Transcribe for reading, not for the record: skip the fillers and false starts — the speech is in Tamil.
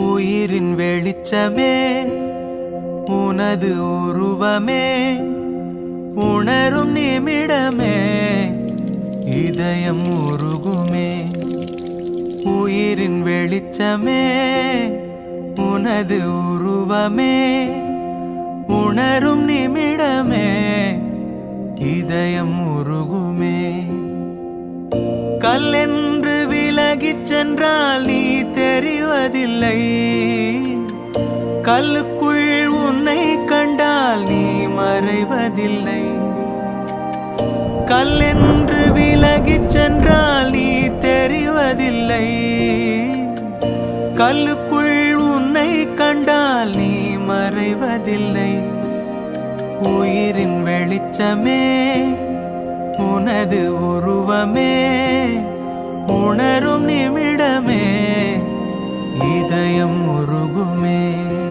உயிரின் வெளிச்சமே உனது உருவமே உணரும் நிமிடமே இதயம் உருகுமே. உயிரின் வெளிச்சமே உனது உருவமே உணரும் நிமிடமே இதயம் உருகுமே. கல்லென்று விலகிச் சென்றால் நீ தெரிவதில்லை, கல்லுக்குள் உன்னை கண்டால் நீ மறைவதில்லை. கல்லென்று விலகிச் சென்றால் நீ தெரிவதில்லை, கல்லுக்குள் உன்னை கண்டால் நீ மறைவதில்லை. உயிரின் வெளிச்சமே உனது உருவமே உணரும் நிமிடமே இதயம் உரு